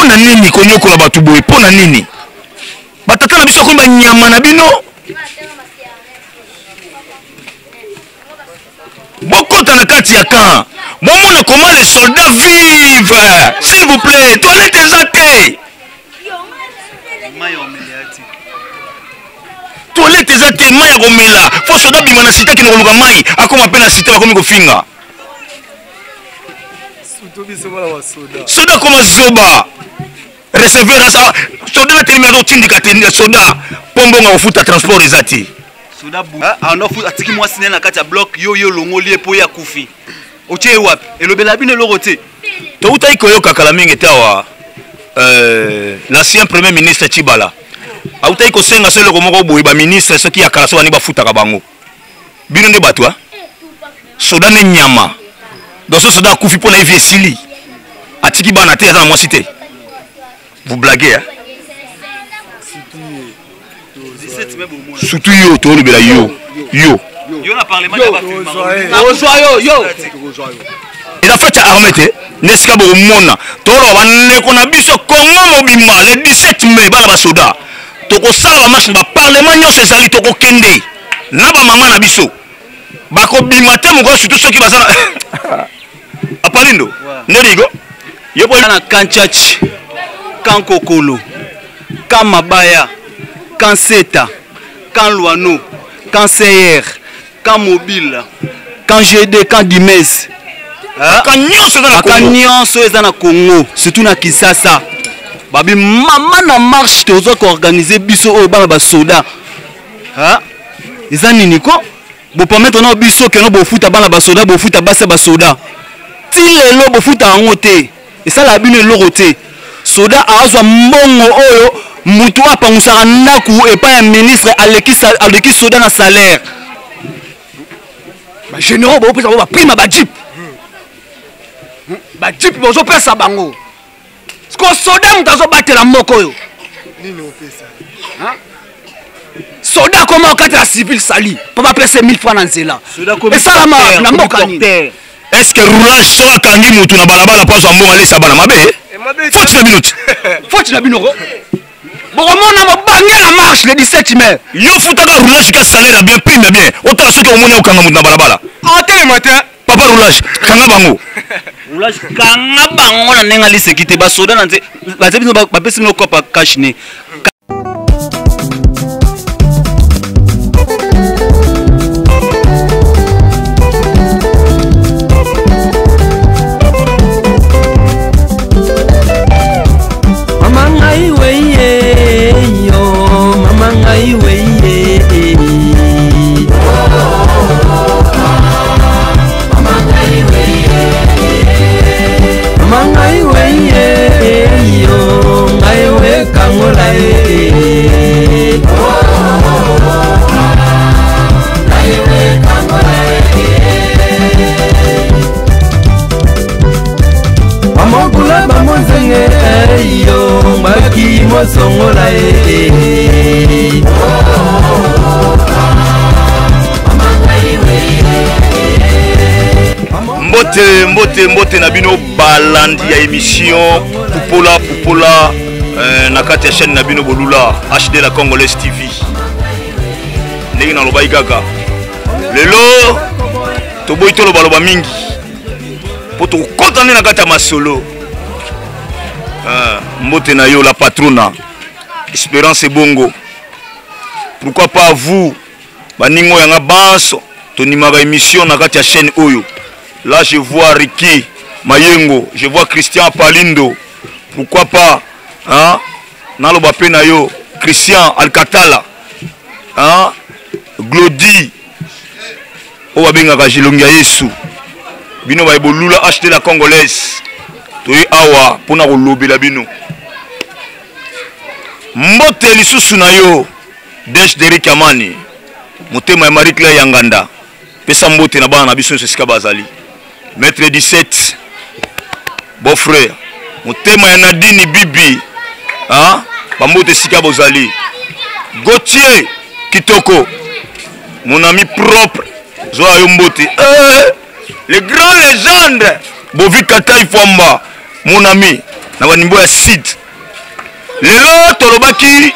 pona nini konyokola batu boye pona nini batata na biso komba nyama na bino bokota na kati ya camp bomona comment les soldats vivent s'il vous plaît toilette ezate toilette ezate mai ya komela fo soda bima na sita kino koluka mai akoma pe na sita bakomi kofinga soda koma zoba recevoir ça soda na terminal do tindika tindika soda pombonga ofuta transport ezati soda bu ana fu atiki mwasi na kati ya block yo longoli epo ya kufi otie wapi elobela bino lorote to utai koyoka kala mingi tawa l'ancien premier ministre Tshibala autai ko senga solo ko moko boye ba ministre soki ya kala so ani bafuta ka bango bino nde batwa soda ne nyama dans ce soda kufi pona vie sili atiki bana te za mwasi te vous blaguez hein surtout yo to le bela yo na parlement ya ba yo il a fait armete nesika bo mona toro banne ko na biso Congo mobimba le 17 mai bana ba soda to ko sala ba marche ba parlement nyonso ezali to ko kende na ba mama na biso ba ko bima te mo ko surtout soki bazana apalindo nderigo yo po na kanchachi kankokolo kamabaya kanseta kan luano kan CR kan mobile kan GD kan Dimes nyonso eza na Congo surtout na Kisasa babi mama na marche tozo ko organiser biso oyo bana ba soda eza nini ko bo permettre na biso ke no bo futa bana ba soda bo futa basa ba soda ti lelo bo futa ngo te esala bino eloko te soda azwa mbongo oyo mutu apangusaka ndaku epa ya ministre aleki soda na salaire ba généraux bo pesa ba prima ba jeep bozo pesa bango sko soda mutazo batela moko oyo nini opesa soda koma okati ya civil sali po ba pesa 1000 francs na nzela esala na mboka nini est-ce que roulage so akangi mutu na balabala paso mbonga lesa bana mabe faute na minute faute na binoko bokomona mobangela marche le 17 mai yo futaka roulage ka salaire bien prime bien otala soki omoni okanga mutu na balabala atelema te papa roulage kanga bango roulage kanga bango na nenga lisekite basoda na nze bazebi no bapesi no kopa cash ne songola mbote na bino balandi ya émission pupola na kati ya chaîne na bino bolula HD la Congolaise TV ndenge na loba ikaka lelo toboyi to loba mingi po to kontane na kati ya masolo mbote na yo la patrona Espérance Bongo. Pourquoi pas vous baningo yanga banso tonimaka émission na kati ya chaîne oyo. Là je vois Ricky Mayengo, je vois Christian Palindo. Pourquoi pas hein naloba pe na yo Christian Alcatala. Hein Glody oba bengaka Jilongia Yesu. Bino ba ebolula acheter la Congolaise. Toyi awa pona ko lobela bino. Mbote lisusu na yo Desh Derek Amani motema ya Marie Claire Yanganda pesa mbote na bana na biso sesika bazali Maître 17 beau frère motema ya Nadine Bibi hein bambote sika bozali Gauthier Kitoko mon ami propre Zoa yo mbote le grand légende Bovi Katai Fomba mon ami na banimbo ya Sid lelo tolobaki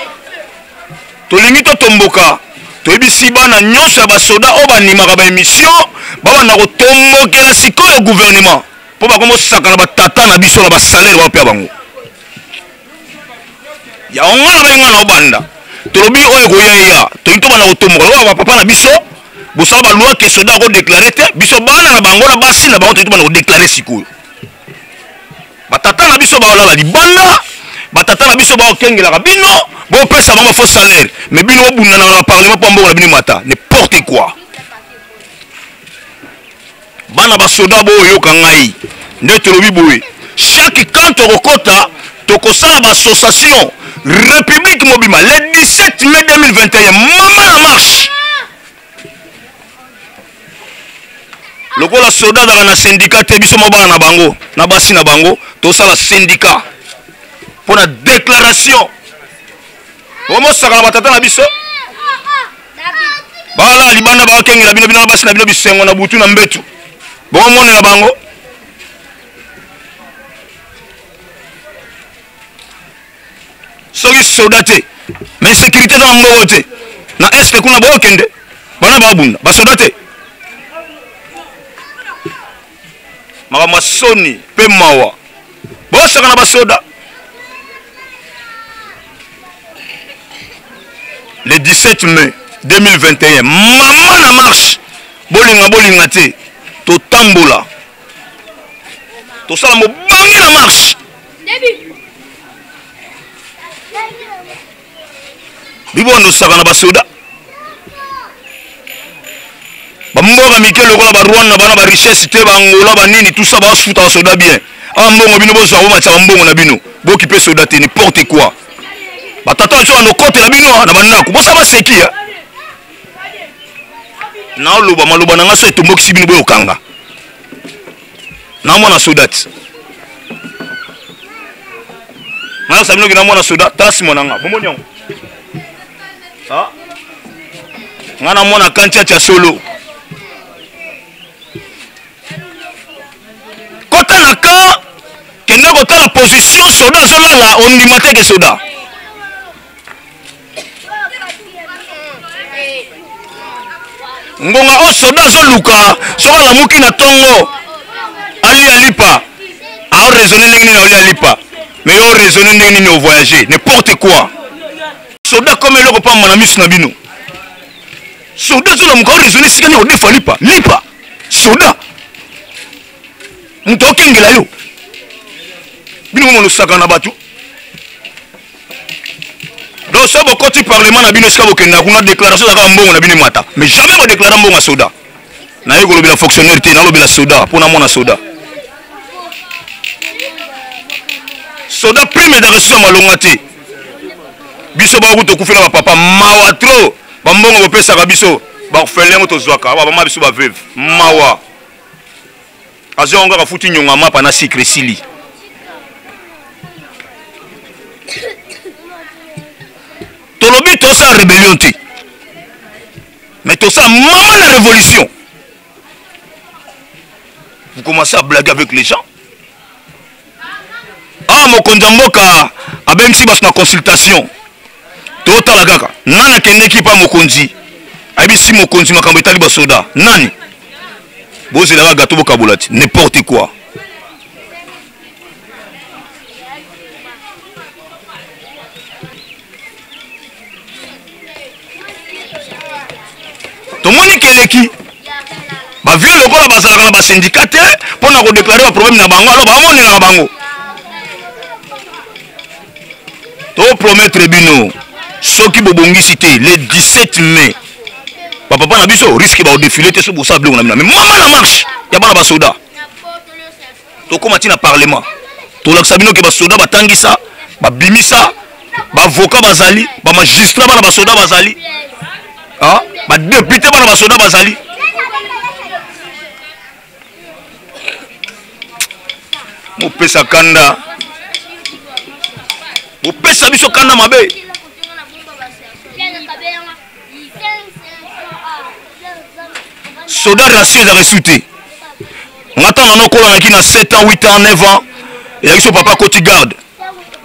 tolingi totomboka toyebisi bana nyonso ya basoda oyo banimaka baémission babanda kotombokela sikoyo gouvernement mpo bakomosakana batata na biso na basalere bapea bango yango nga na bayenga na obanda tolobi oyo ekoyaya tolingi tobanda kotomboka lokola bapapa na biso bosala balwa ke soda akodeklare te biso bana na bango na basi na bango tolingi tobanda kodeklare sikoyo batata na biso baolala libanda batata na biso baokengelaka bino bopesa bango faux salaire mais bino bobundana na parlement mpo mbongo na bino mata n'importe quoi bana basoda boyoka ngai nde tolobi boye chaque quand tokokota tokosala bassociation république mobima le 17 mai 2021 mama na marche lokola soda azalaka na syndicat te biso mobala na bango na basi na bango tosala syndicat pour la déclaration omosaka na batata na biso bala libanda bakengela bino bino na basi na bino bisengo na butu na mbetu bomonela bango soki soda te mais sécurité za mbogo te na este kuna bokende bana babunda basoda te makambo soni mpe mawa bosaka na basoda le 17 mai 2021 mama na marche bolinga te totambola tosala mobange na marche bibondo saka na basoda bamboka mike lokola barwanda bana barichesse te bangola banini tout ça basuta basoda bien awa mbongo bino bozwa bomatya bambongo na bino bokipe soda te n'importe quoi batata biso bandokotela bino na bandako bosala baseki naoloba maloba na nga so etombokisi bino boyokanga na mwana soda te nayosa binoki na mwana soda tala nsima na nga bomoni yango nga na mwana kantiati ya solo kota na ka kende kotala position soda azolala ondima teke soda ngonga o soda azoluka soki alamuki na ntongo alia lipa aoraisonne ndenge nini aolia lipa mais yo raisonne ndenge nini ovoyage n'importe quoi soda comme eloko pamba na miso na bino soda azolamuka aoraisonne esika nini odefa lipa soda moto okengela yo bino momona osaka na bato donc so bokoti parlement na bino esika bokendaka kuna déclaration ezaka mbongo na bino mata mais jamais bodéclara mbongo ya soda naye kolobela fonctionnaire te nalobela soda mpona mwana soda soda prime ezaka susu ya malonga te biso bakuti tokufela bapapa mawa tro bambongo bopesaka biso baorphelin tozwaka awa bama biso baveve mawa azwa yango kaka futi nyonga mapa na sikre sili tolobi tosala rébellion te mais tosala mama na révolution. Vous commencez à blaguer avec les gens. Ah mokonzi mboka abemsi baso na consultation totala kaka nani akendeki pa mokonzi abisi mokonzi makambo etali basoda nani bozela gato bokabola ti n'importe quoi. Tomoni keleki ba vieux lokola bazalaka na ba syndicat pour na ko déclarer ba problème na bango alors ba moni na bango to promettre bino soki bobongisi te le 17 mai papa na biso risque ba défiler te so bosa blanc na mais mama na marche ya bana ba soda to komati na parlement to laksa bino ke ba soda batangisa ba bimisa ba avocat bazali ba magistrat bana ba soda bazali ah ba député bana ba soda bazali mo pesa kanda mo pesa biso kanda mabe soda ratio za resuté ngata na nokola na ki na 7 ans 8 ans 9 ans et ya biso papa koti garde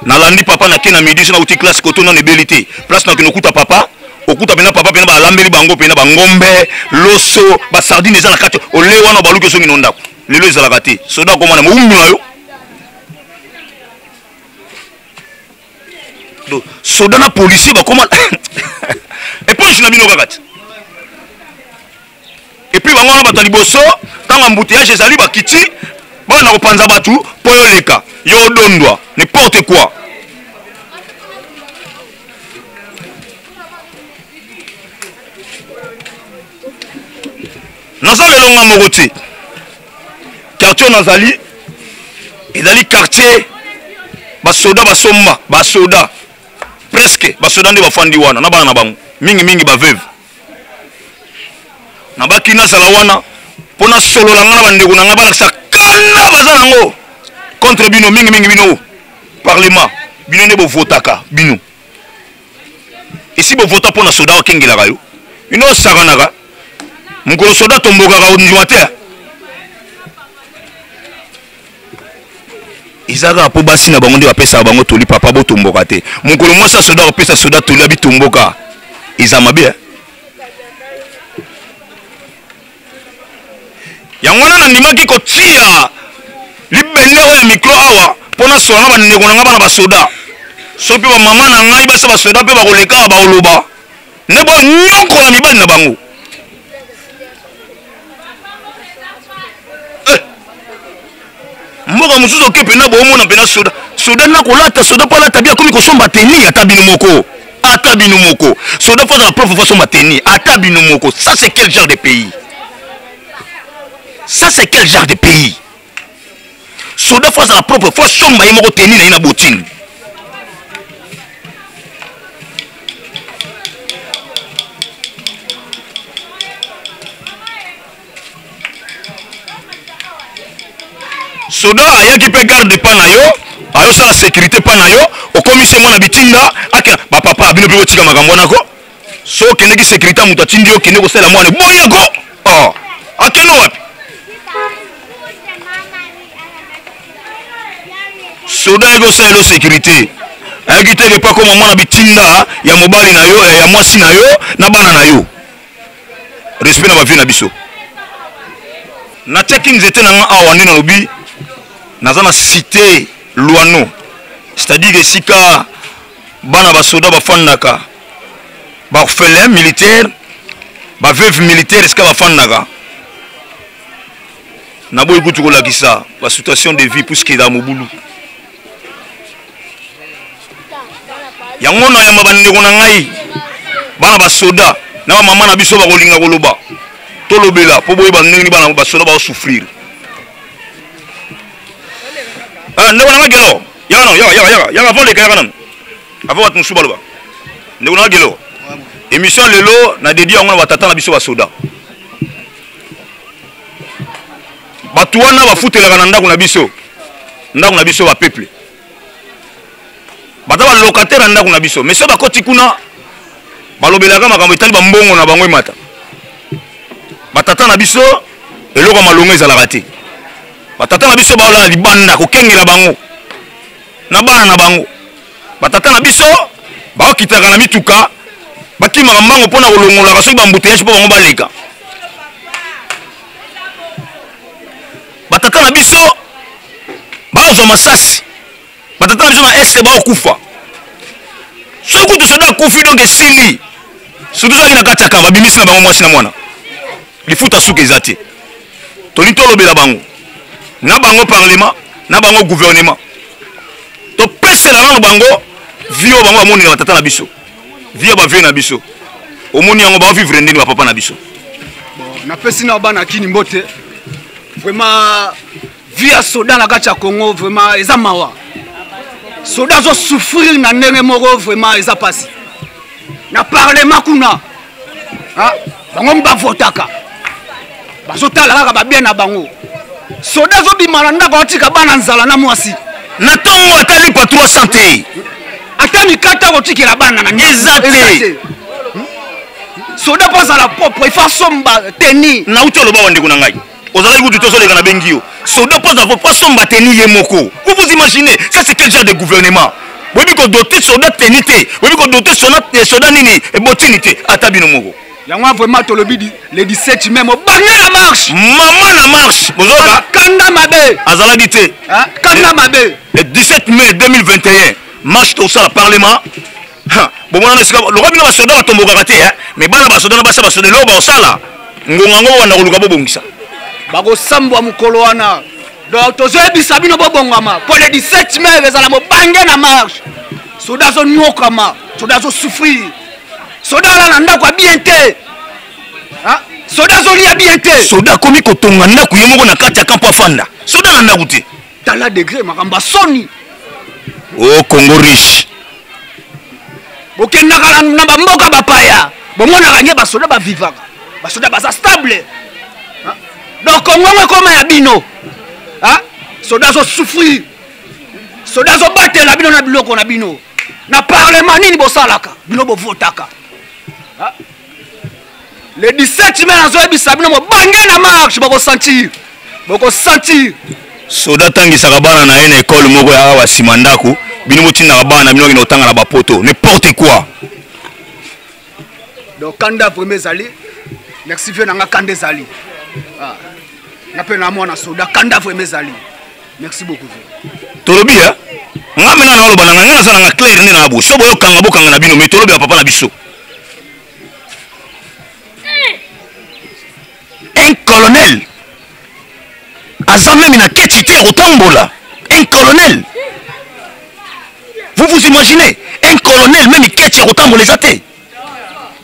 nalandi papa na kena midi na uti classe koto na nebelité place na kinokuta papa okuta pena papa pena ba lambeli bango pena ba ngombe loso ba sardine za na kati ole wana baluke so nginonda lelo ezala kati soda ko mwana mumbi na yo do soda na policier ba comment et puis je na bino kakati et puis bango na bato liboso tanga embouteillage ezali ba kiti ba na kopanza batu po yo leka yo dondwa n'importe quoi. Nazali longa mokoti quartier nazali ezali quartier basoda basomba basoda presque basoda nde bafandi wana na bana na bango mingi ba veuve na bakina sala wana pona solo la ngana bandeko na ngaba sa kana baza nango contre bino mingi bino parlement bino ne bo votaka bino ici bo vota pona soda wa kengela kayo bino sakanaka mukolo soda tomboka ka ndima te izaka po basi na bango nde bapesa bango toli papa bo tomboka te mukolo mosa soda opesa soda toli abi tomboka izama bien yango na ndimaki kotia libende oya micro awa pona sona bandeko na ngaba na basoda so pe ba mama na ngai basa basoda pe bakoleka baoloba ne bo nyoko na mibali na bango mboka mususu oke pena bomona pena soda na kolata soda pala tabia komi kosomba teni ata bino moko soda fa la prof fa somba teni ata bino moko ça c'est quel genre de pays soda fa la propre fa somba yemoko teni na ina botine soda ayaki pe garde pa na yo ayo sala sécurité pa na yo okomise mwana bitinda aka ba papa bino pe otika makambo nako so kendeki sécurité muta tindi yo kende ko sala mwana boya ko oh akeno wapi soda ego sala sécurité ayaki te pa ko mwana bitinda ya mobali na yo ya mwasi na yo na bana na yo respect na ba vie na biso na checking zete na awa ndina lobi nazana cité Luano c'est-à-dire que sika bana basoda bafandaka ba orphelin militaire ba veuve militaire sika bafandaka na boy kutu ko lakisa ba situation de vie puisque da mobulu yango na yamba bandeko na ngai bana basoda na ba mama na biso ba kolinga koloba tolobela po boy bandeni bana basoda ba souffrir ndeko na ngelo yaga avant les camarades avant wat musuba loba ndeko na ngelo émission lelo na dédié ngona batata na biso ba soda batu wana bafutelaka na ndako na biso ba peuple bata ba locataire na ndako na biso mais so bakoti kuna balobelaka makambo etali bambongo na bango emata batata na biso eloko malongo ezalaka te batata na biso baola libanda kokengela bango na bana na bango batata na biso baokitaka na mituka bakimaka mbango mpona kolongolaka soki bambuteyage mpo bango baleka batata na biso baozwa masasi batata na biso na este baokufa soki kutu soda akufi donc esili surtout soki na kati ya kamba babimisi na bango mwasi na mwana lifuta suki eza te toli tolobela bango na bango parlement na bango gouvernement to pesela nano bango vio bango amoni na batata na biso vio ba vie na biso omoni yango ba vivre ndeni ba papa na biso na pesi na bana kini mbote vraiment via soda na kati ya Congo vraiment eza mawa soda zo souffrir na ndenge moko vraiment eza pasi na parlement kuna ha bango mba votaka bazotala kaka ba bien na bango soda zo bimala ndako otika bana nzala na mwasi na tongo atali pa 300 te atani kata kotikela bana na ezate soda pasa la propre il faut somba teni na utolo ba wande kuna ngai ozala kutu to soleka na bengio soda pasa faut pas somba teni ye moko vous imaginez ça c'est quel genre de gouvernement bobi ko doter soda tenité bobi ko doter soda nini e botinité ata bino moko yango vraiment tolobi le 17 mai mo bange la marche maman na marche bozoka kanda mabe azala dité kanda mabe le 17 mai 2021 marche to sala parlement bon mona sika lokola bino basoda batomboka te mais bana basoda na basa basoda lo ba osala ngonga ngo wana koluka bobongisa bako sambwa mukolo wana donc tozoyebisa bino bobongama pour le 17 mai ezala mo bange na marche soda zo nyokama soda zo souffrir soda ala na ndako bien te soda zo lia bien te soda komi kotonga ndako ye moko na kati ya kampo afanda soda na ndako te tala degré makamba soni o Congo riche bokendaka na bamboka bapaya bomonaka nye basoda bavivaka basoda baza stable donc Congo ekoma ya bino soda zo souffrir soda zo batela bino na biloko na bino na parlement nini bosalaka bino bovotaka le 17 mai nazoyebisa bino mobange na marche bokosentir soda tangisaka bana na ye na ekole moko ya awa nsima ndako bino botindaka bana bino okende kotanga na bapoto n'importe quoi donc kanda premier ezali merci vie nanga kanda ezali na mpe na mwana soda kanda vraiment ezali merci beaucoup tolobi nga menga na oloba nanga nga naza nanga claire nde na bo so boyokanga bokanga na bino mais tolobi ya papa na biso un colonel aza même na keti te kotambola un colonel vous imaginez un colonel même keti ya kotambola eza te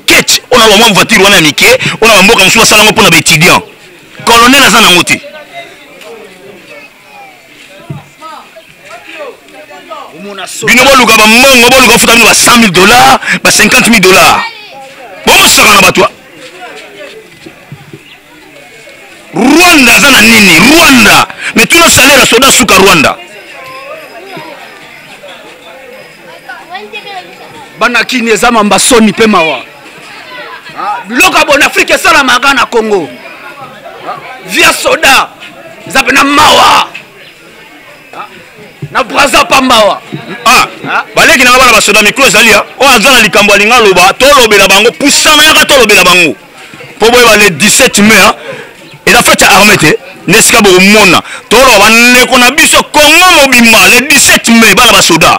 keti ona bamwa voiture wana ya mike ona bamboka mosusu basalango mpona baétudiant colonel aza nango te bino boluka bambongo boluka futa bino ba $100 000 ba $50 000 bomosaka na bato Rwanda aza na nini Rwanda mais tuna salaire ya soda suka Rwanda bana kini eza mamba soni mpe mawa biloko bon Afrique esalamaka na Congo via soda eza mpe na mawa na braza pambawa baleki nanga bana basoda mikro ezali oyo aza na likambo alinga loba tolobela bango pusana yaka tolobela bango mpo boyeba le 17 mai eza fete ya arme te nde esika bokomona toloba bandeko na biso Congo mobimba le 17 mai bana basoda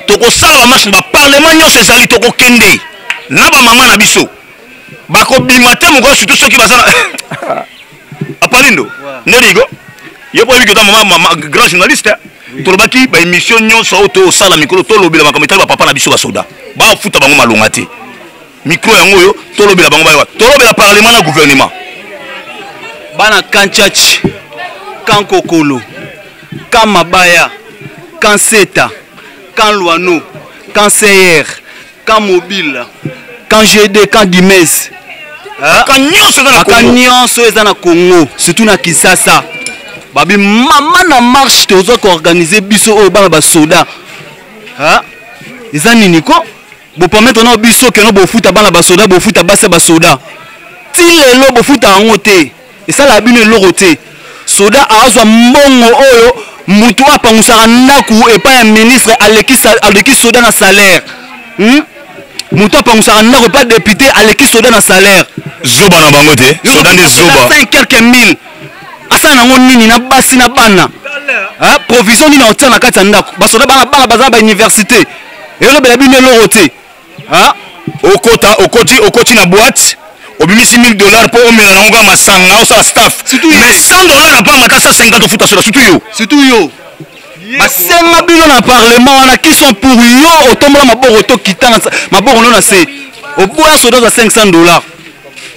tokosala bamarche na baparlement nyonso ezali tokokende na bamama na biso bakobima te mokolo surtout soki baza na apalindo nde ligo ye po yebi kota mama grand journaliste tolobaki baémission nyonso oyo tosala mikolo tolobela makambo etali bapapa na biso basoda bafuta bango malonga te mikro yango oyo tolobela bango bayewa tolobela parlement na gouvernement bana kanchachi kankokolo kamabaya kanseta kan Luano kan CR kan mobile kan GD kan Dimes nyonso eza na Congo surtout na Kinshasa babi mama na marche tozo ko organiser biso oyo bana basoda eza nini ko bo permettre na biso ke no bofuta bana basoda bofuta basa basoda ti lelo bofuta yango te esala bino eloko te soda azwa mbongo oyo mutu apangusaka ndako epai ya ministre aleki soda na salaire mutu apangusaka ndako epai député aleki soda na salaire zoba na bango te soda nde zoba 5 quelques mille asala nango nini na basi na bana provision nini aotia na kati ya ndako basoda bana baza ba université elobela bino eloko te okoti na boîte obimisi $1000 mpo omela nango kaka masanga osala staff mais $100 na panga ta 150 ofuta soda surtout yo basenga bino na parlement wana qui sont pour yo otombola maboko tokita maboko no na se oboya soda za $500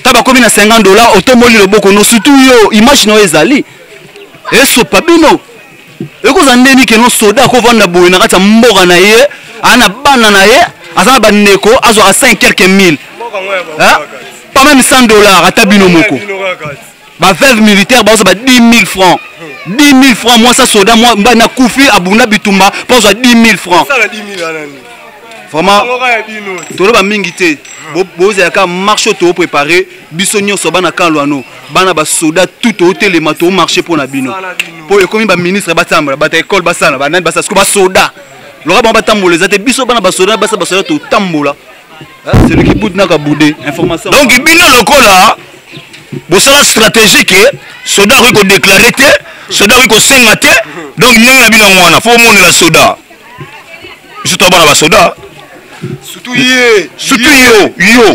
ta bakomi na $50 otomboli loboko no surtout yo image no ezali esopa bino ekoza ndeni keno soda akovanda boye na kati ya mboka na ye ana bana na ye aza na bandeko azwaka 5 quelques mille pas même $100 ata bino moko ba veuve militaire baoza ba 10 000 francs 10 000 francs moi ça soda moi na kufi abunda bitumba pour 10 000 francs vraiment toloba mingi te bozela ka marché to préparer biso nyonso bana kan Luano bana ba soda tout hotelema to marché pour na bino po ekomi ba ministre batambola bata école basala banani basa sko ba soda loka bango batambola eza te biso bana basoda basa basoda totambola celui qui boude naka boude information donc bino lokola bosala stratégique soda okoki kodéclare te soda okoki kosenga te donc ndenge na bino yango wana fo omonela soda biso to bana basoda surtout yo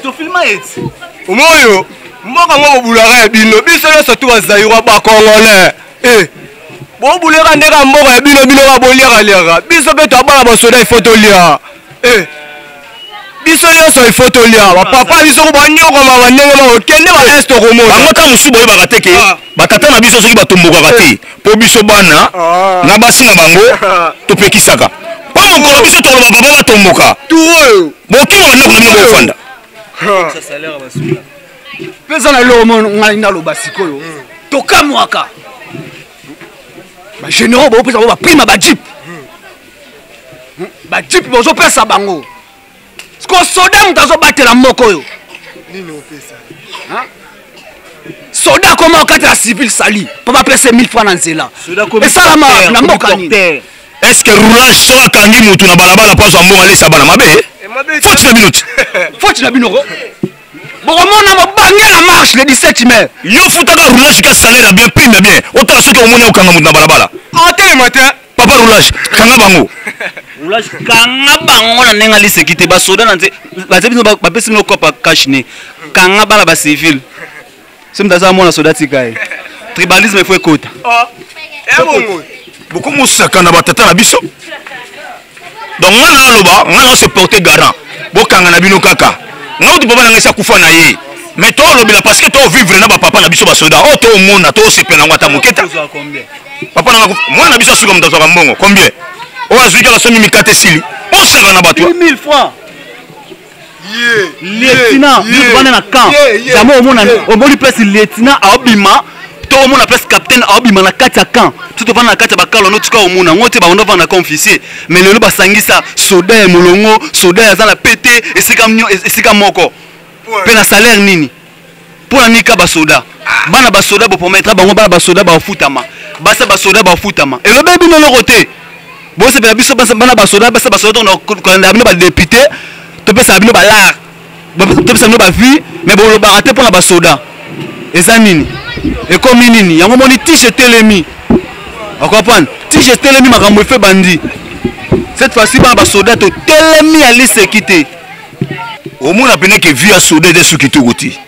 tofilma eti omoyo mboka ngo bobulaka ya bino biso nyonso tu bazairwa bakongolais bobuleka ndeka mboka ya bino bino baboliakaliaka biso mpe toabana basoda ifo tolia biso nyonso ifo tolia bapapa biso ko banyokoma bandenge bakokende baeste komona bango ta mosusu boyebaka te ke batata na biso soki batombokaka te mpo biso bana na basi na bango topekisaka mpo mokolo biso toloba baba batomboka bokima bandako na bino bofanda peza na eloko ngai naloba sikoyo tokamwaka bagénéraux bopesa bango baprime bajip bajip bozopesa bango siko soda moto azobatela moko oyo soda koma okatela civil sali mpo bapesa 1000 francs na nzela esalama na mboka nini est-ce que roulage so akangi mutu na balabala mpo azwa mbongo alesa bana mabe foti na bino ti foti na binoko bokomona mobangela marche le 17 mai yo futaka roulage ka salaire ya bien prime ya bien otala soki omoni okanga mutu na balabala atelema te papa roulage kanga bango roulage kanga bango na ndenge aliseki te basoda na nze batie bino bapesi bino kopa cash ne kanga bana bacivile so mutu aza mona soda tika ye tribalisme efo ekota bokomosaka na batata na biso donc nga na aloba nga na se porter garant bokanga na bino kaka nga uti papa na ngai sakufa na ye mais toolobela parce que tovivre na bapapa na biso basoda oyo toomona toosepela yango ata moke ta papa na mwana na biso asuka moto azwaka mbongo combien oyo azwi kaka so mimikate esili osaka na bato 1000 francs lieutenant bana na camp jamais omoni place lieutenant aobima to omona place capitaine aobima na kati ya camp tout ovanda na kati ya bakalo no tuka omona ngo te baondo vanda comme officier mais lelo basangisa soda ya molongo soda aza na pete esika moko mpe na salaire nini mpo na nika basoda bana basoda bopromettre bango bana basoda baofutama basa basoda baofutama elobe bino eloko te bosepela biso bana basoda basa basoda tokolanda bino badepute topesaka bino balare topesa bino bavie mais bolobaka te mpona basoda eza nini ekomi nini yango moni tige telemi okomprendre tige telemi makambo efe bandi cette fois-ci bana basoda totelemi aliseki te omona pene ke vie ya soda eza soki tuku ti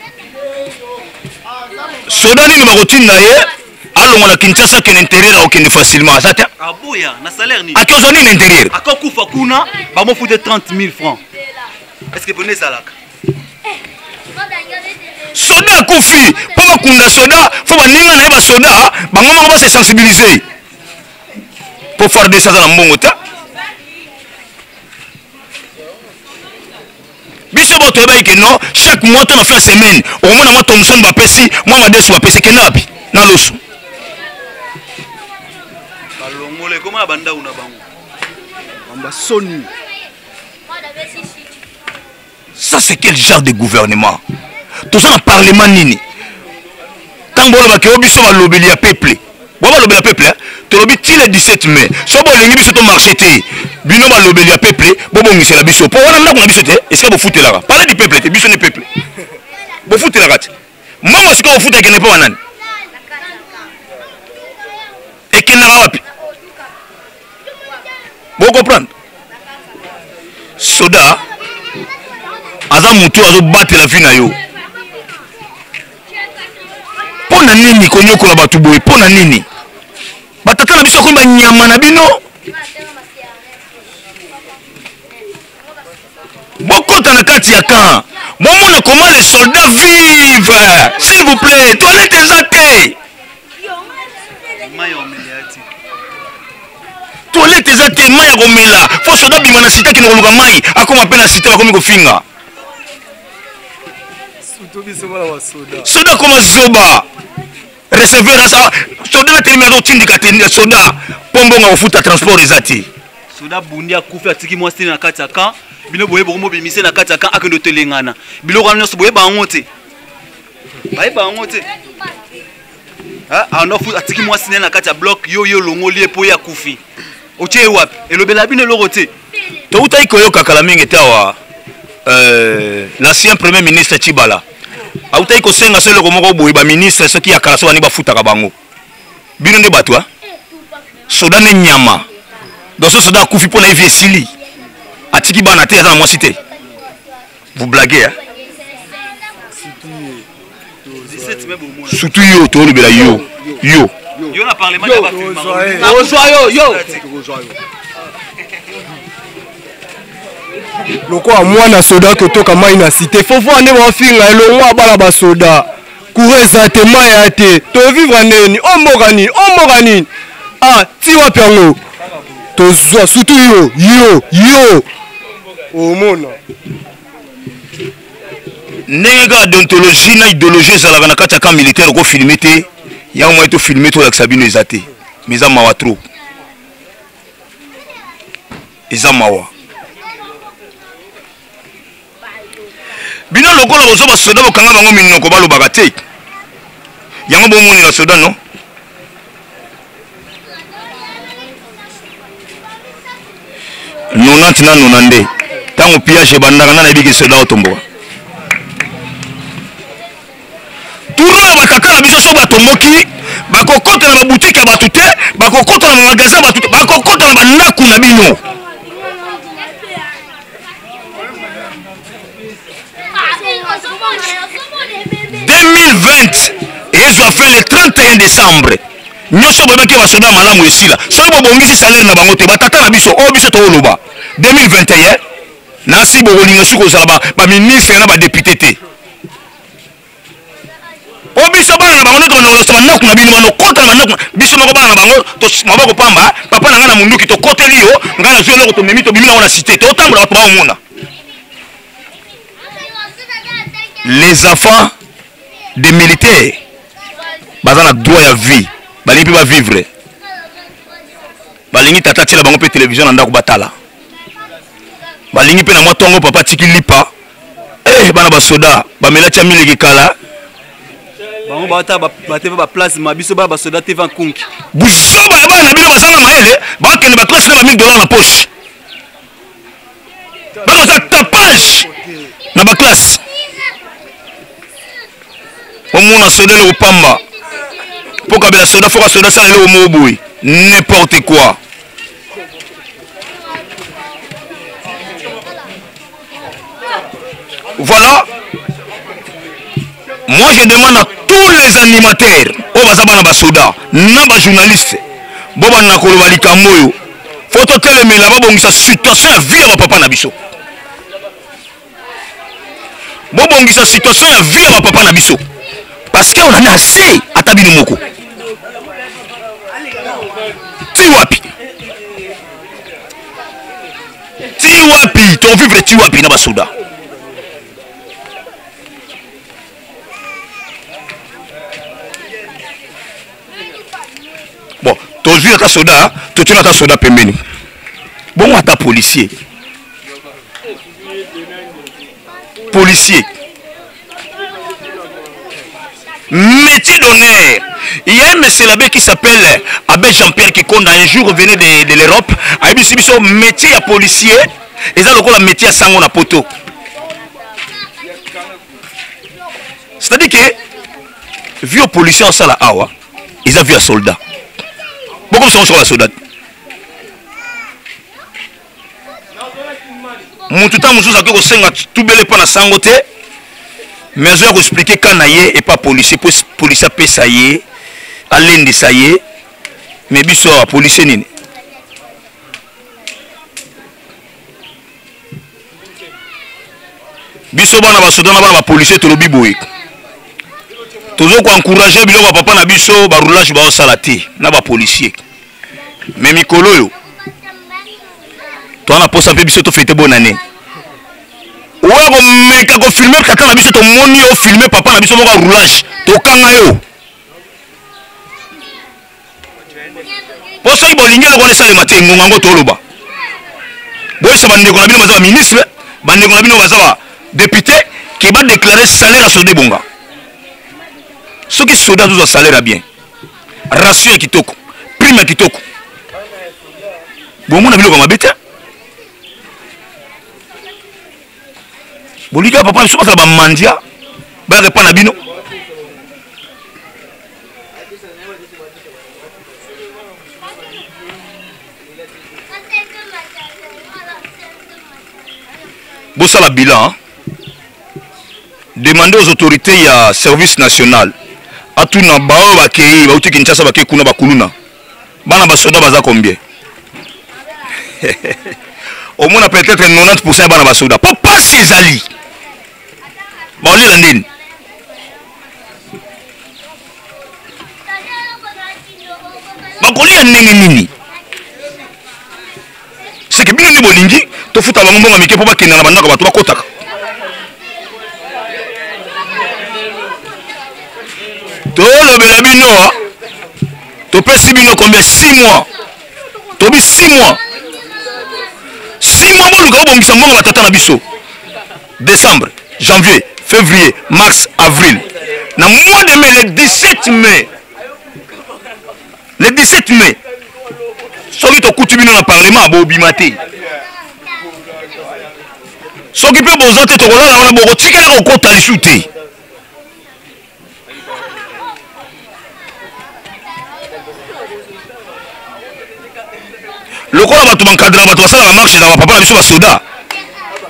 soda nini bakotinda ye alongo na kinshasa akende intérieur akokende facilement aza te aboya na salaire nini aki ozwa nini na intérieur akokufa kuna bamofute 30 000 francs est-ce que pene ezalaka soda akufi mpo bakunda soda fo baninga na ye basoda bango moko base sensibilize mpo fardes aza na mbongo te biso bo toyebaki ke non chaque mois to na fin semaine okomona mwa thomson bapesi mwa madesu bapesi ekende wapi na loso balongole ekomona bandau na bango ambasoni ça c'est quel genre de gouvernement toza na parlement nini ntango bolobaki o biso balobeli ya peuple bo balobeli ya peuple tolobi ti le 17 mai so bolingi biso to marché te bino balobeli ya peuple bobongisela biso mpo wana ndako na biso te esika bofutelaka parle du peuple te biso ne peuple bofutelaka te mbongo sika bofuta ekende mpo wanani ekendaka wapi bocomprendre soda aza motu azobatela vi na yo mpo na nini konyokola bato boye mpo na nini batata na biso akomi banyama na bino bokota na kati ya camp bomona comment les soldats vivent s'il vous plaît toilette eza te toilette eza te mai ya komela fo soda bima na site akende koluka mai akoma mpe na site bakomi kofinga soda koma zoba receveur soda na telemi azotindika te soda mpo mbongo kofuta transport eza te soda bundi akufi atiki mwasi te na kati ya camp bino boyeba komobimise na kati ya camp akende otolengana biloko wana nyonso boyeba yango te bayeba yango te atiki mwasi ne na kati ya bloc yo olongoli ye mpo ye akufi otie wapi elobela bino eloko te toutai koyoka kala mingi te awa l'ancien premier ministre Tshibala autai kosenga so eloko moko boye baministre soki ya kala so bani bafutaka bango bino nde bato soda ne nyama donc ce soda akufi mpona evi esili atiki bana te aza na mwasi te vous blaguez hein? Surtout yo tolobela yo na parlement ya bato yo lokola mwana soda kotoka mai na cité faut voir nde bafinga elongo abala basoda kureza te maya te tovivre ndeni omboka nini ah ti wapi yango tozwa surtout yo omona ndenge kaka déontologie na idéologie ezalaka na kati ya camp militaire okofilme te yango mwa etofilme tolakisa bino eza te mais eza mawa trop eza mawa bino lokola bozo basoda bokanga bango minoko balobaka te yango bomonela soda no nonanti na nonande ntango pillage ebandaka na nayebiki soda otomboka tourno ya bakaka na biso so batomboki bakokota na babutike ya bato te bakokota na bamagasin ya bato te bakokota na bandako na bino ezwa fait le 31 décembre nyonso boyebaki basoda malamu esila soki bobongisi salaire na bango te batata na biso oyo biso tooloba 2021 nasi bokolinga soki kozala baministre na badepute te o biso bana na bango nde tobandokolasa bandako na bino banokota na bandako biso moko bana na bango maboko pamba papa na ngai na munduki tokoteli yo ngai nazwi eloko tomemi tobimi nango na cité totambola bato baomona les enfants des militaires baza na droit ya vie balingi mpe bavivre balingi tata tiela bango mpe télévision na ndako batala balingi mpe na mwa ntongo papa tiki lipa bana basoda bamela tia mileki kala bango bata bateva baplace mabiso bana basoda te vankunki biso bana bana na bino bazanga mayele bakende baklasse na $1000 na poche bakoza tapage na baklasse omona soda le opamba po kabela soda foka soda sala le omoboy n'importe quoi voilà moi je demande à tous les animateurs o baza bana basoda na ba journaliste bo bana koloba likambo oyo foto telemela babongisa situation ya vie ya bapapa na biso bobongisa situation ya vie ya bapapa na biso parce que on en a assez atabini moko ti wapi to vivre ti wapi na basoda bon tozwi ata soda totina ata soda pembeni bongo ata policier métier d'honneur. Il y a un monsieur là-bas qui s'appelle Abbé Jean-Pierre Kikonda. Un jour venait de l'Europe. Il y a un métier à policier. Et ça, le métier à sango na poto. C'est-à-dire que, vu aux policiers en salle à Awa, ils ont vu un soldat. Beaucoup de sont soldats. Mon tout temps, je suis tout belé pendant sangote. Mais je vais vous expliquer quand naïe et pas policier. Policier peut ça y est, à l'Inde ça y est, mais biso policier nini. Biso bana basoda na bana policier to lobi boy. Toujours ko encourager biloko papa na biso ba roulage ba osalati na ba policier. Mais mikolo yo. To na posa pe biso to fete bonne année. Ouako meka ko filmer kata na biso to moni yo filmer papa na biso moko roulage to kanga yo. Poso ibo lingelo ko nesa le matin ngongo to loba. Boy sa bande ko na bino baza ministre, bande ko na bino baza député qui va déclarer salaire à soldé bonga. Ce qui soda doit salaire à bien. Ration kitoko, prime kitoko. Bon, mon ami, le mabete. Bolika, papa, je suis pas mandia. Ben, pas nabino. Bon, ça la bilan. Demandez aux autorités, il y a service national. A tout na bao bakei, ba uti Kinshasa bakei kuna bakuluna. Bana basoda baza combien? Au moins peut-être 90% bana basoda. Papa Césali. Ba oli landine. Ba koli ndenge nini? C'est que bino ni bolingi, to futa bango mbonga mike po bakenda na bandako bato bakotaka. Tolobela bino topesi bino combien 6 mois tobi 6 mois 6 mois boluka obongisa mbongo batata na biso décembre janvier février mars avril na mois de mai le 17 mai soki tokuti bino na parlement abobima te soki mpe boza te tokolala wana bokotikelaka kokota lisu te. Le corps va tout encadrer, va tout ça la marche dans papa biso ba soda.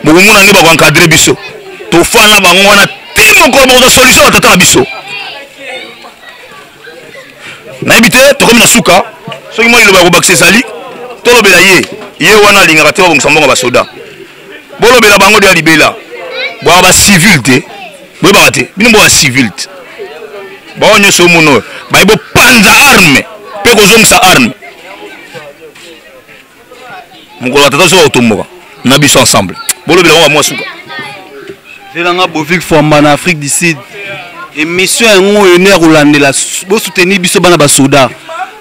Beaucoup monde ngi ba ko encadrer biso. To fana bango wana te mon corps ba solution batata na biso. Na ibite to comme na suka. Soki moi il ba ko bakse sali. To lobela ye wana lingaka te ba ngambonga ba soda. Bo lobela bango de libela. Bo ba civil te. Bo ba te. Bino bo civil te. Ba onyo so mono. Ba ibo panza arme. Pe ko zongsa arme. Mon tata so otomoka na biso ensemble bolo bila moi suka zelanga bovik forma na Afrique du Sud émission ngo ene rolandela bo soutenir biso bana ba soda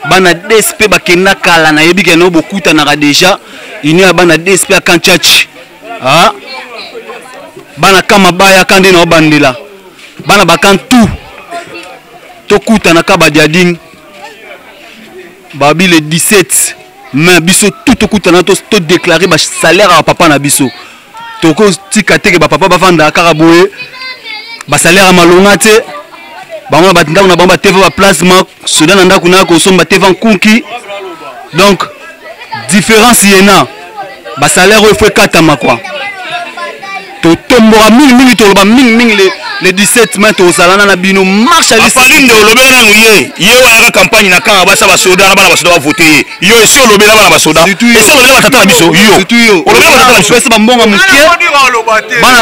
bana DSP bakenda kala na yebi keno bokuta na déjà ini ya bana DSP a kanchachi ah bana kama baya kande na bandela bana bakantu tokuta na kaba diading babi le 17 mais biso tout okutana to déclarer ba salaire à papa na biso toko tikate ke ba papa ba vanda karaboye ba salaire à malonga te bango ba ndako na bango ba TV ba plasma soda na ndako na ko somba TV en kunki donc différence yena ba salaire il faut katama quoi to tombora mingi to ba mingi le 17 mai to salana na bino marche ali palinde olobela nguye ye wana campagne na kanga basa ba soda na bana ba soda ba voter yo esi olobela bana ba soda esi olobela batata na biso yo olobela batata na biso pesa ba mbonga mukie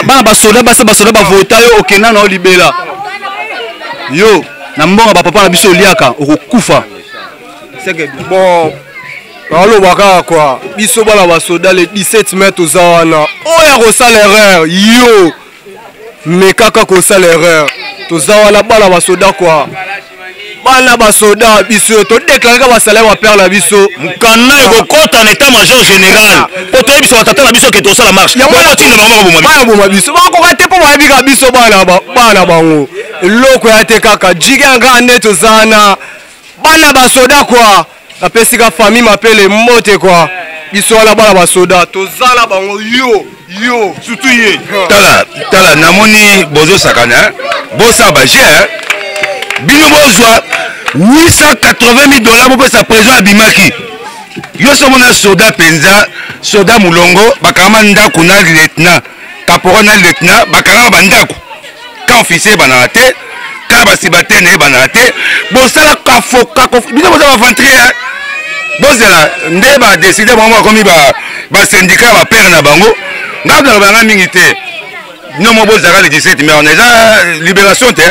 bana ba soda basa ba soda ba voter yo okena na olibela yo na mbonga ba papa na biso liaka okokufa c'est bon alobaka quoi biso bana ba soda le 17 mai to zawana oya ko salaire yo mais kaka ko salaire to zawana bana ba soda quoi bana ba soda biso to déclarer ka ba salaire wa père na biso mukana eko kota na état major général poto biso batata na biso ke to sala marche ya mwana tinde mama bomba biso ba ko kate po ba bika biso bana bango loko ya te kaka jiga ngane to zana bana ba soda quoi apesi ka famille m'appelle mote quoi biso wana bana ba soda to zala bango yo surtout ye tala namoni bozo sakana bosa baje bino bozwa $880,000 pour sa présent abimaki yo somona soda penza soda mulongo bakama ndako na lieutenant caporal na lieutenant bakama bandako ka officier bana te ka basibate ne bana te bosala kafoka bino boza baventrier bozela nde ba décider bango komi ba syndicat ba père na bango ngabla banga mingi te nomo bozala le 17 mais on est là libération te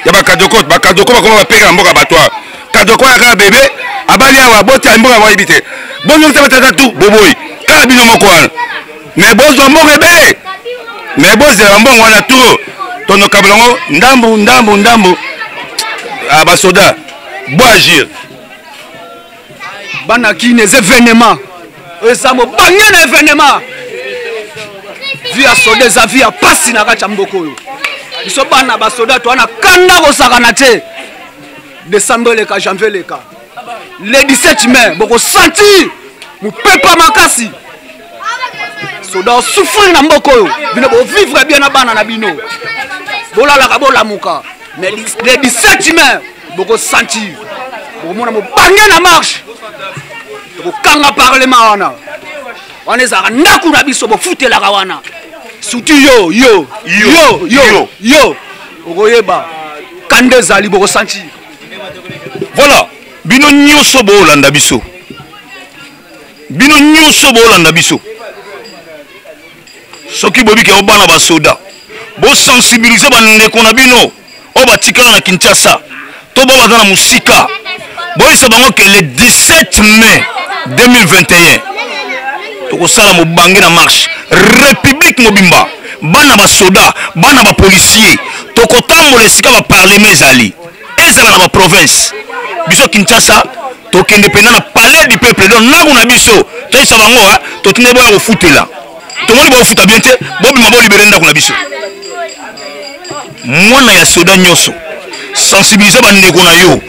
ya ba kadoko bakoma ba père na mboka batwa kadoko ya bébé abali awa boti mboka wa ibite bonyo te batata tu boboy kala bino moko wana mais bozo mboka be mais bozela mbongo wana tu tono kablongo ndambo aba soda bo agir bana qui les événements ça mo bangé na événement via soda za via pasi na kacha mboko yo iso bana ba soda to ana kanda ko sakana te décembre le ka janvier le ka le 17 mai boko senti mopepa makasi soda souffrir na mboka oyo bino bovivre bien na bana na bino bolalaka bolamuka mais le 17 mai bokosentir bokomona mobange na marche bokokanga parlement wana ezalaka ndako na biso bofutelaka wana surtout yo okoyeba kande ezali bokosentir. Voilà, bino nyonso bolanda biso. Bino nyonso bolanda biso. Soki bobike obana ba soda. Bo sensibiliser bandeko na bino o batikala na Kinshasa. To bo bazana musika. Boyisa bango que le 17 mai 2021. Toko sala mobange na marche. République mobimba. Bana ba soda, bana ba policier. Toko tambola esika ba parlement ezali. Ezala na ba province. Biso Kinshasa tokende pena na palais du peuple donc nango na biso toyisa bango totinde boya kofutela tomoni bofuta bien te bobima bolibere ndako na biso mwana ya soda nyonso sensibiliser bandeko na yo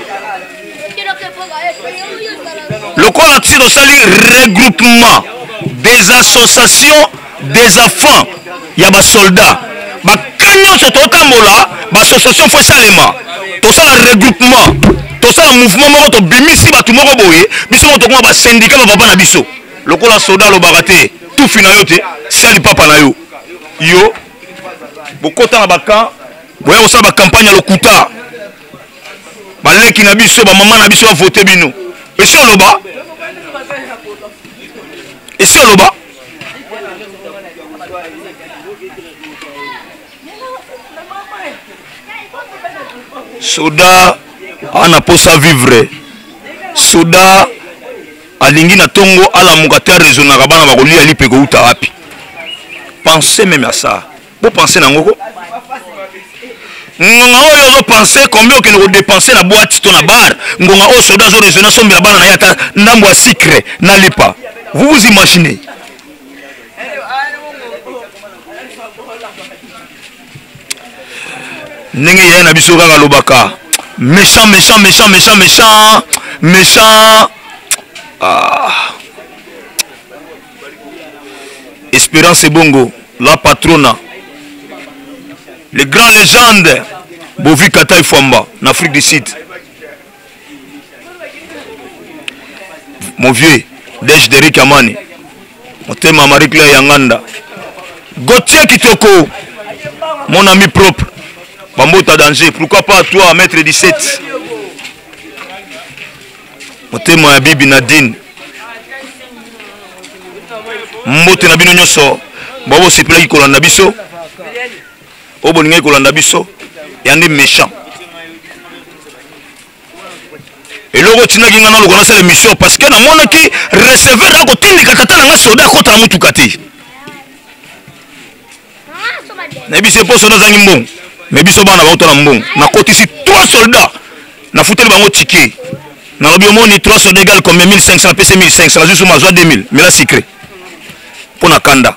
lokola ti tosali regroupement des associations des enfants ya basoldat baka nyonso totambola baassociation fo esalema tosala regroupement tosala mouvement moko tobimisi bato moko boye biso moko tokoma basyndicat bapapa na biso lokola soda alobaka te tufi na yo te sali papa na yo yo bokota na bakamp boya kosala bakampagne ya lokuta baleki na biso bamama na biso bavote bino esi oloba soda ana posa vivre soda alingi na tongo alamuka te raisonnaka bana bakolia lipe kouta wapi pensez même à ça bo pensez nangoko ngonga oyo ozo penser combien okende kodepenser na boîte to na bar ngonga oyo soda azo raisonner sombela bana na ye ata ndambo ya sucre na lipa vous imaginez ndenge ye na biso kaka lobaka méchant. Espérance Bongo, la patrona, les grands légendes, Bovi Kataï Famba, en Afrique du Sud. Mon vieux, Dej Derek Amani, mon thème Marie Claire Yanganda, Gauthier Kitoko, mon ami propre. Bambota danger, pourquoi pas toi, maître 17? Motema ya bibi Nadine. Mbote na bino nyoso, babo siplaki kolanda biso. Obolinga kolanda biso, yandi méchant. Et logo tinaki ngana lokona sala mission parce que na mona ki receveur na ko tindika tata na soda kota mutuka te. Na biso po soda zangi mbongo. Mais biso bana ba otona mbongo na kotisi 3 soldats na futeli bango ticket na lobi omoni 3 soldats égale combien 1500 PC 1500 juste mazwa 2000 mais là secret pour na kanda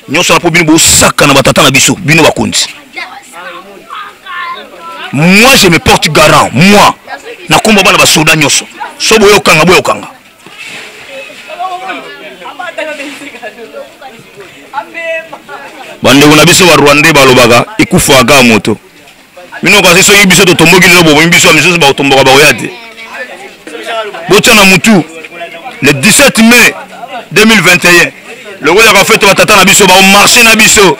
nyoso na po bino bo saka na batata na biso bino bakonzi. Moi je me porte garant moi na komba bana ba soldats nyoso so boyo kanga bandeko na biso ba Rwanda balobaka ikufa aga moto mino kasi so yibiso to tomboki no bobo yibiso miso ba tomboka ba oyate botia na mutu le 17 mai 2021 le roi a fait tata na biso ba marché na biso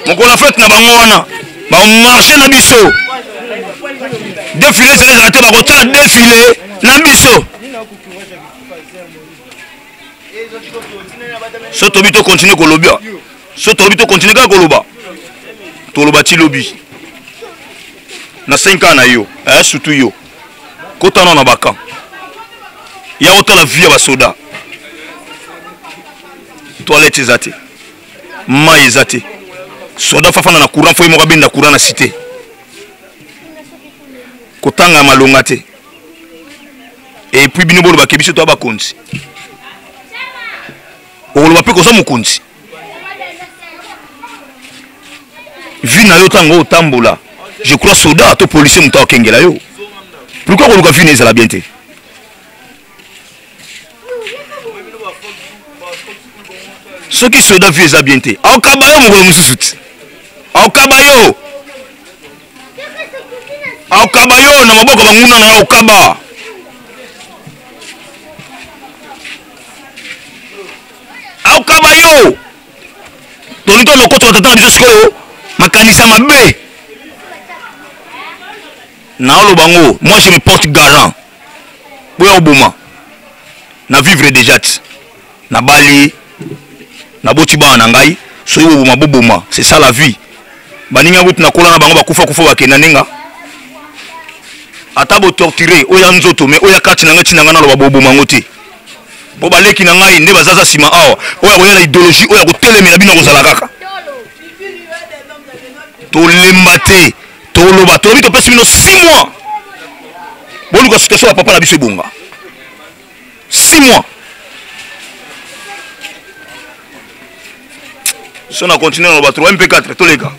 moko la fête na bango wana ba marché na biso défilé c'est les até ba kota défilé na biso soto bito continue kolobia soto bito continue ka koloba toloba ti lobi na 5 ans na yo surtout yo kotana na baka ya autant la vie ya basoda toilette ezate mai ezate soda fafana na courant fo moka benda courant na cité kotanga malonga te et puis bino bolo bakebiso to bakonzi oloba pe koza mokonzi vi na yo tango otambola je crois soda to policier muta okengela yo pourquoi koluka vie ezala bien te soki soda vie eza bien te aokaba yo mokolo mosusu ti aokaba yo na maboko banguna na yo aokaba aokaba yo toli to lokoto batatanga biso sikoyo makanisa mabe naoloba ngo moi je me porte garant boya oboma na vivre déjà ti na bali na boti bana na ngai soki boboma boboma c'est ça la vie baninga butu na kola na bango bakufa bakenda ninga ata botorture oya nzoto me oya kati na ngai ntina ngai naloba boboma ngo te po baleki na ngai nde bazaza nsima awa oya koya na idéologie oya kotelemela bino kozala kaka tolemba te toloba tolobi topesi bino 6 mois boluka situation ya papa na biso ebonga 6 mois so na continue na loba 3 MP4 toleka